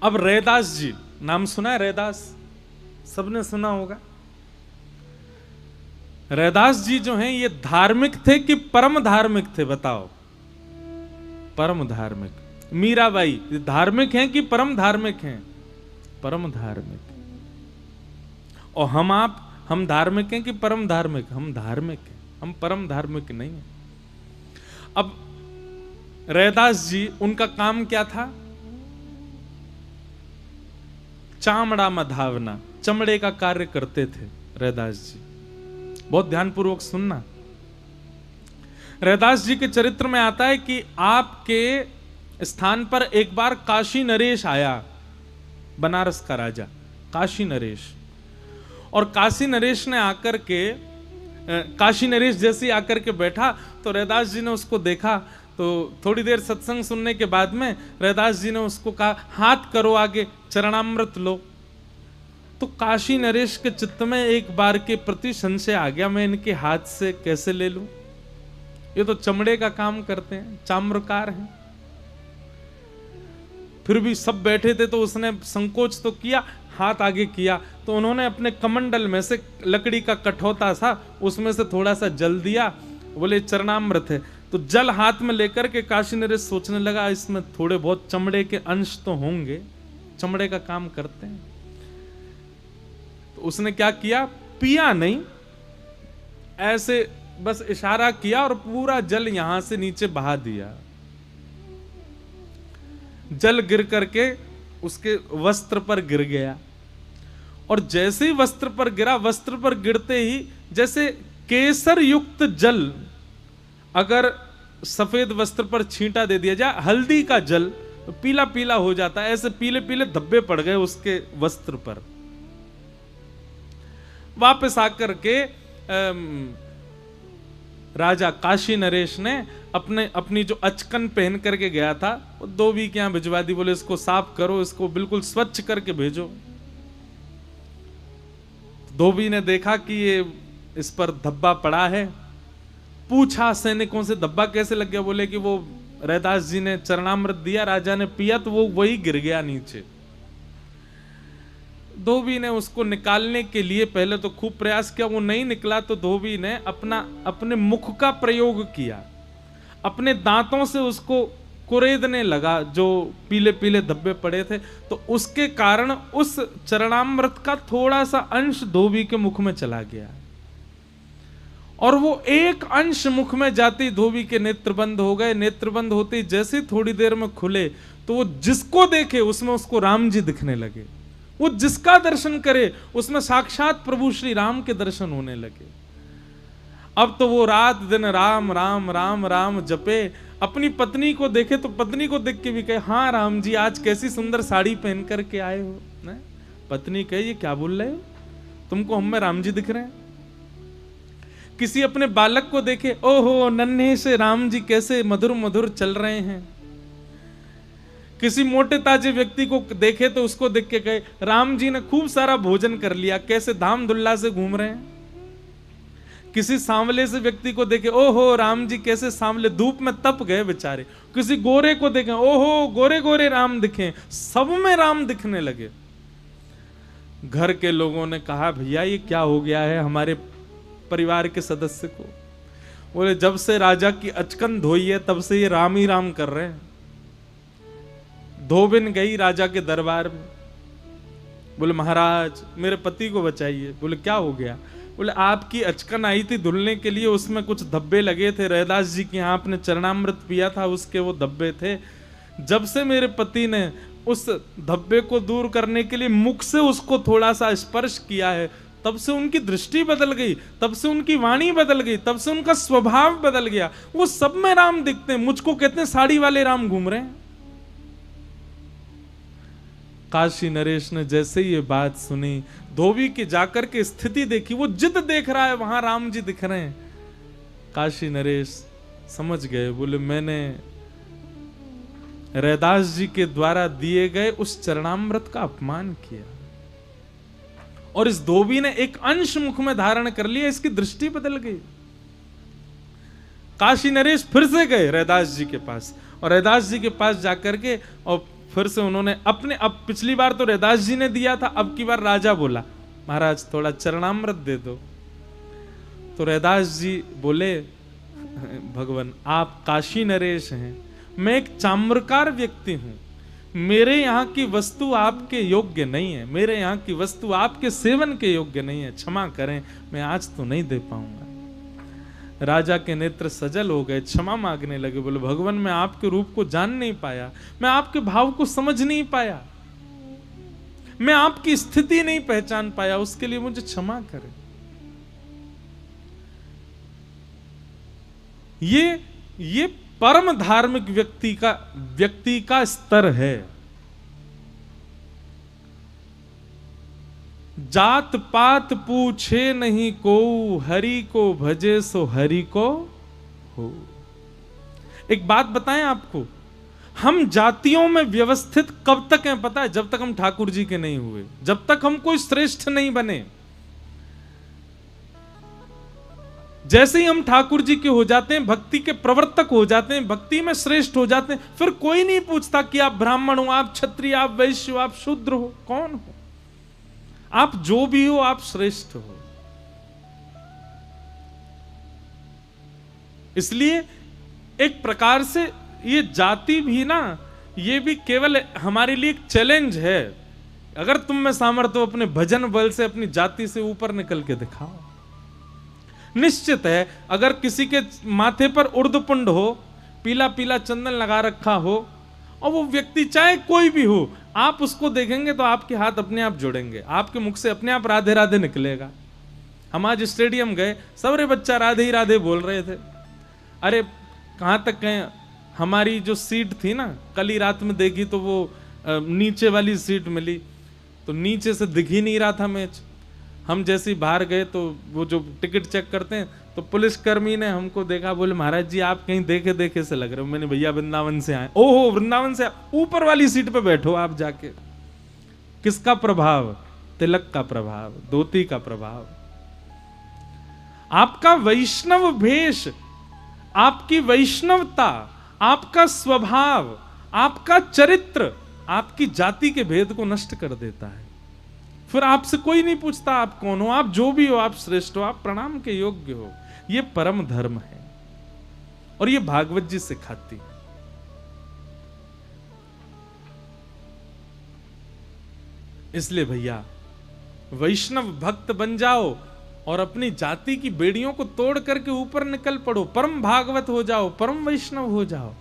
अब रैदास जी, नाम सुना है रैदास? सबने सुना होगा। रैदास जी जो हैं ये धार्मिक थे कि परम धार्मिक थे? बताओ। परम धार्मिक। मीराबाई धार्मिक हैं कि परम धार्मिक हैं? परम धार्मिक। और हम धार्मिक हैं कि परम धार्मिक? हम धार्मिक हैं, हम परम धार्मिक नहीं हैं। अब रैदास जी, उनका काम क्या था? चामड़ा मधावना, चमड़े का कार्य करते थे रैदास जी। बहुत ध्यानपूर्वक सुनना। रैदास जी के चरित्र में आता है कि आपके स्थान पर एक बार काशी नरेश आया, बनारस का राजा काशी नरेश। और काशी नरेश ने आकर के, काशी नरेश जैसे आकर के बैठा तो रैदास जी ने उसको देखा। तो थोड़ी देर सत्संग सुनने के बाद में रैदास जी ने उसको कहा, हाथ करो आगे, चरणामृत लो। तो काशी नरेश के चित्त में एक बार के प्रति संशय आ गया, मैं इनके हाथ से कैसे ले लूं? ये तो चमड़े का काम करते हैं, चाम्रकार हैं। फिर भी सब बैठे थे तो उसने संकोच तो किया, हाथ आगे किया तो उन्होंने अपने कमंडल में से लकड़ी का कठौता था, उसमें से थोड़ा सा जल दिया, बोले चरणामृत है। तो जल हाथ में लेकर के काशी नरेश सोचने लगा, इसमें थोड़े बहुत चमड़े के अंश तो होंगे, चमड़े का काम करते हैं। तो उसने क्या किया, पिया नहीं, ऐसे बस इशारा किया और पूरा जल यहां से नीचे बहा दिया। जल गिर करके उसके वस्त्र पर गिर गया। और जैसे ही वस्त्र पर गिरा, वस्त्र पर गिरते ही जैसे केसर युक्त जल अगर सफेद वस्त्र पर छींटा दे दिया जाए, हल्दी का जल पीला पीला हो जाता है, ऐसे पीले पीले धब्बे पड़ गए उसके वस्त्र पर। वापस आकर के राजा काशी नरेश ने अपनी जो अचकन पहन करके गया था, वो धोबी के यहां भिजवा दी। बोले इसको साफ करो, इसको बिल्कुल स्वच्छ करके भेजो। धोबी ने देखा कि ये इस पर धब्बा पड़ा है, पूछा सैनिकों से धब्बा कैसे लग गया? बोले कि वो रैदास जी ने चरणामृत दिया, राजा ने पिया तो वो वही गिर गया नीचे। धोबी ने उसको निकालने के लिए पहले तो खूब प्रयास किया, वो नहीं निकला तो धोबी ने अपने मुख का प्रयोग किया, अपने दांतों से उसको कुरेदने लगा जो पीले पीले धब्बे पड़े थे। तो उसके कारण उस चरणामृत का थोड़ा सा अंश धोबी के मुख में चला गया, और वो एक अंश मुख में जाती धोबी के नेत्र बंद हो गए। नेत्र बंद होते जैसे थोड़ी देर में खुले तो वो जिसको देखे उसमें उसको राम जी दिखने लगे। वो जिसका दर्शन करे उसमें साक्षात प्रभु श्री राम के दर्शन होने लगे। अब तो वो रात दिन राम राम राम राम जपे। अपनी पत्नी को देखे तो पत्नी को देख के भी कहे, हाँ राम जी आज कैसी सुंदर साड़ी पहन करके आए हो। ना? पत्नी कहे, ये क्या बोल रहे हो, तुमको हम में राम जी दिख रहे हैं। किसी अपने बालक को देखे, ओहो नन्हे से राम जी कैसे मधुर मधुर चल रहे हैं। किसी मोटे ताजे व्यक्ति को देखे तो उसको देख के कहे, राम जी ने खूब सारा भोजन कर लिया, कैसे धाम धुल्ला से घूम रहे हैं। किसी सांवले से व्यक्ति को देखे, ओहो राम जी कैसे सांवले, धूप में तप गए बेचारे। किसी गोरे को देखे, ओहो गोरे गोरे राम दिखे। सब में राम दिखने लगे। घर के लोगों ने कहा, भैया ये क्या हो गया है हमारे परिवार के सदस्य को? बोले जब से राजा की अचकन धोई है तब से ये राम ही राम कर रहे हैं। धोबिन गई राजा के दरबार में, बोले महाराज मेरे पति को बचाइए। बोले क्या हो गया? बोले आपकी अचकन आई थी धुलने के लिए, उसमें कुछ धब्बे लगे थे, रैदास जी के यहाँ आपने चरणामृत पिया था, उसके वो धब्बे थे। जब से मेरे पति ने उस धब्बे को दूर करने के लिए मुख से उसको थोड़ा सा स्पर्श किया है, तब से उनकी दृष्टि बदल गई, तब से उनकी वाणी बदल गई, तब से उनका स्वभाव बदल गया। वो सब में राम दिखते हैं, मुझको कहते हैं साड़ी वाले राम घूम रहे हैं। काशी नरेश ने जैसे ही ये बात सुनी, धोबी की जाकर के स्थिति देखी, वो जिद देख रहा है वहां राम जी दिख रहे हैं। काशी नरेश समझ गए, बोले मैंने रैदास जी के द्वारा दिए गए उस चरणामृत का अपमान किया, और इस धोबी ने एक अंश मुख में धारण कर लिया, इसकी दृष्टि बदल गई। काशी नरेश फिर से गए रैदास जी के पास, और रैदास जी के पास जाकर के और फिर से उन्होंने अपने, अब पिछली बार तो रैदास जी ने दिया था, अब की बार राजा बोला महाराज थोड़ा चरणामृत दे दो। तो रैदास जी बोले भगवान आप काशी नरेश हैं, मैं एक चाम्रकार व्यक्ति हूं, मेरे यहाँ की वस्तु आपके योग्य नहीं है, मेरे यहाँ की वस्तु आपके सेवन के योग्य नहीं है, क्षमा करें मैं आज तो नहीं दे पाऊंगा। राजा के नेत्र सजल हो गए, क्षमा मांगने लगे, बोले भगवान मैं आपके रूप को जान नहीं पाया, मैं आपके भाव को समझ नहीं पाया, मैं आपकी स्थिति नहीं पहचान पाया, उसके लिए मुझे क्षमा करें। ये परम धार्मिक व्यक्ति का स्तर है। जात पात पूछे नहीं को, हरि को भजे सो हरि को हो। एक बात बताएं आपको, हम जातियों में व्यवस्थित कब तक हैं पता है? जब तक हम ठाकुर जी के नहीं हुए, जब तक हम कोई श्रेष्ठ नहीं बने। जैसे ही हम ठाकुर जी के हो जाते हैं, भक्ति के प्रवर्तक हो जाते हैं, भक्ति में श्रेष्ठ हो जाते हैं, फिर कोई नहीं पूछता कि आप ब्राह्मण हो, आप क्षत्रिय, आप वैश्य हो, आप शूद्र हो, कौन हो, आप जो भी हो आप श्रेष्ठ हो। इसलिए एक प्रकार से ये जाति भी ना, ये भी केवल हमारे लिए एक चैलेंज है। अगर तुम में सामर्थ्य हो, अपने भजन बल से अपनी जाति से ऊपर निकल के दिखाओ। निश्चित है अगर किसी के माथे पर उर्दपुंड हो, पीला पीला चंदन लगा रखा हो, और वो व्यक्ति चाहे कोई भी हो, आप उसको देखेंगे तो आपके हाथ अपने आप जुड़ेंगे, आपके मुख से अपने आप राधे राधे निकलेगा। हम आज स्टेडियम गए, सबरे बच्चा राधे ही राधे बोल रहे थे। अरे कहाँ तक गए, हमारी जो सीट थी ना, कल ही रात में देखी तो वो नीचे वाली सीट मिली, तो नीचे से दिख ही नहीं रहा था मैच। हम जैसे ही बाहर गए तो वो जो टिकट चेक करते हैं, तो पुलिसकर्मी ने हमको देखा, बोले महाराज जी आप कहीं देखे देखे से लग रहे हो। मैंने भैया वृंदावन से आए। ओहो वृंदावन से, ऊपर वाली सीट पे बैठो आप जाके। किसका प्रभाव? तिलक का प्रभाव, धोती का प्रभाव। आपका वैष्णव भेष, आपकी वैष्णवता, आपका स्वभाव, आपका चरित्र आपकी जाति के भेद को नष्ट कर देता है। फिर आपसे कोई नहीं पूछता आप कौन हो, आप जो भी हो आप श्रेष्ठ हो, आप प्रणाम के योग्य हो। ये परम धर्म है और ये भागवत जी सिखाती है। इसलिए भैया वैष्णव भक्त बन जाओ और अपनी जाति की बेड़ियों को तोड़ करके ऊपर निकल पड़ो, परम भागवत हो जाओ, परम वैष्णव हो जाओ।